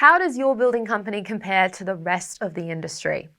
How does your building company compare to the rest of the industry?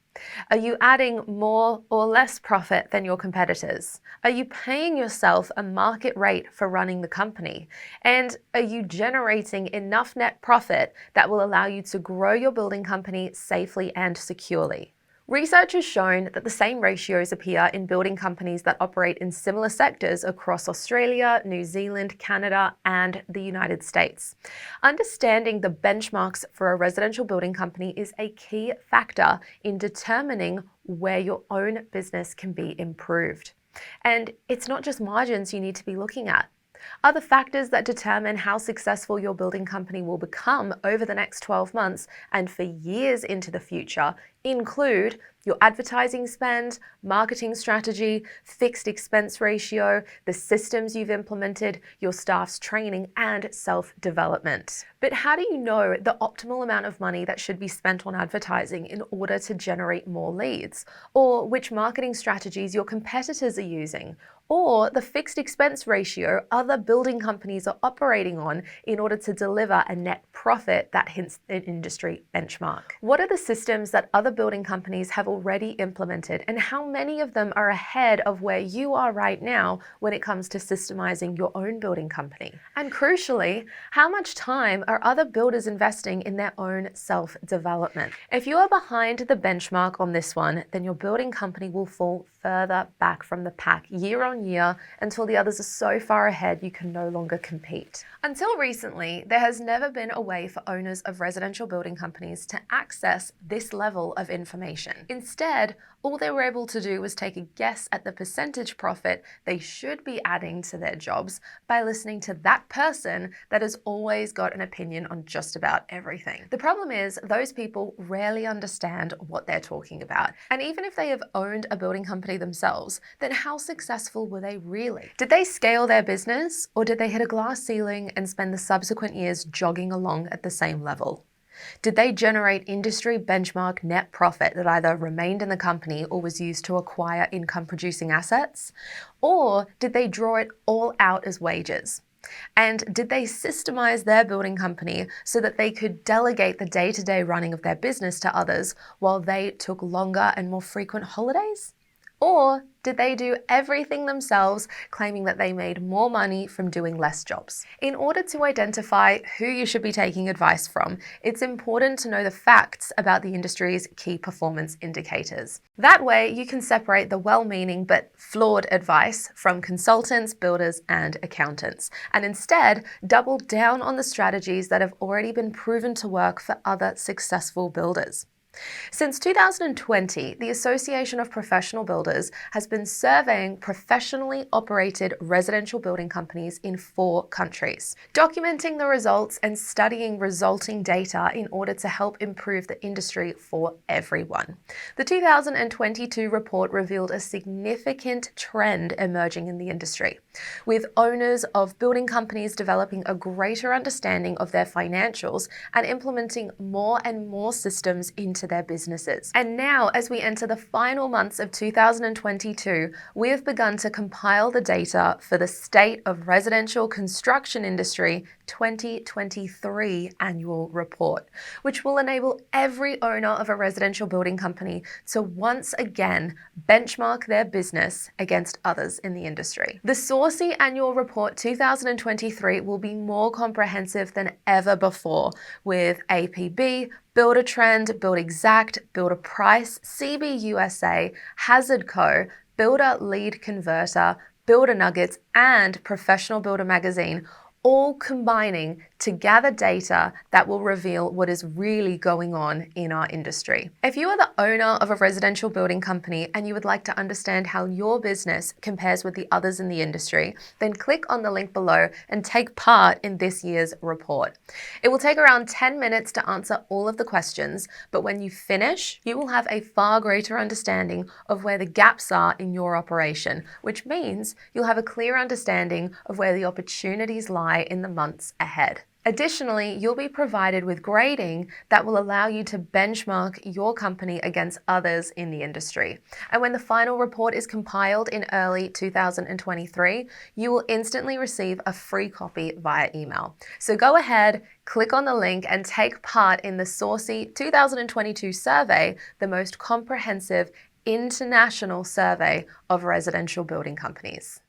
Are you adding more or less profit than your competitors? Are you paying yourself a market rate for running the company? And are you generating enough net profit that will allow you to grow your building company safely and securely? Research has shown that the same ratios appear in building companies that operate in similar sectors across Australia, New Zealand, Canada, and the United States. Understanding the benchmarks for a residential building company is a key factor in determining where your own business can be improved. And it's not just margins you need to be looking at. Other factors that determine how successful your building company will become over the next 12 months and for years into the future include your advertising spend, marketing strategy, fixed expense ratio, the systems you've implemented, your staff's training, and self-development. But how do you know the optimal amount of money that should be spent on advertising in order to generate more leads? Or which marketing strategies your competitors are using? Or the fixed expense ratio other building companies are operating on in order to deliver a net profit that hits an industry benchmark? What are the systems that other building companies have already implemented, and how many of them are ahead of where you are right now when it comes to systemizing your own building company? And crucially, how much time are other builders investing in their own self-development? If you are behind the benchmark on this one, then your building company will fall further back from the pack year on year until the others are so far ahead you can no longer compete. Until recently, there has never been a way for owners of residential building companies to access this level of information. Instead, all they were able to do was take a guess at the percentage profit they should be adding to their jobs by listening to that person that has always got an opinion on just about everything. The problem is those people rarely understand what they're talking about. And even if they have owned a building company themselves, then how successful were they really? Did they scale their business, or did they hit a glass ceiling and spend the subsequent years jogging along at the same level? Did they generate industry benchmark net profit that either remained in the company or was used to acquire income-producing assets? Or did they draw it all out as wages? And did they systemize their building company so that they could delegate the day-to-day running of their business to others while they took longer and more frequent holidays? Or did they do everything themselves, claiming that they made more money from doing less jobs? In order to identify who you should be taking advice from, it's important to know the facts about the industry's key performance indicators. That way, you can separate the well-meaning but flawed advice from consultants, builders, and accountants, and instead double down on the strategies that have already been proven to work for other successful builders. Since 2020, the Association of Professional Builders has been surveying professionally operated residential building companies in 4 countries, documenting the results and studying resulting data in order to help improve the industry for everyone. The 2022 report revealed a significant trend emerging in the industry, with owners of building companies developing a greater understanding of their financials and implementing more and more systems into their businesses. And now, as we enter the final months of 2022, we have begun to compile the data for the State of Residential Construction Industry 2023 annual report, which will enable every owner of a residential building company to once again benchmark their business against others in the industry. The Saucy Annual Report 2023 will be more comprehensive than ever before, with APB, Buildertrend, Buildexact, Builderprice, CBUSA, Hazard Co, Builder Lead Converter, Builder Nuggets, and Professional Builder Magazine, all combining to gather data that will reveal what is really going on in our industry. If you are the owner of a residential building company and you would like to understand how your business compares with the others in the industry, then click on the link below and take part in this year's report. It will take around 10 minutes to answer all of the questions, but when you finish, you will have a far greater understanding of where the gaps are in your operation, which means you'll have a clear understanding of where the opportunities lie in the months ahead. Additionally, you'll be provided with grading that will allow you to benchmark your company against others in the industry. And when the final report is compiled in early 2023, you will instantly receive a free copy via email. So go ahead, click on the link, and take part in the Saucy 2022 survey, the most comprehensive international survey of residential building companies.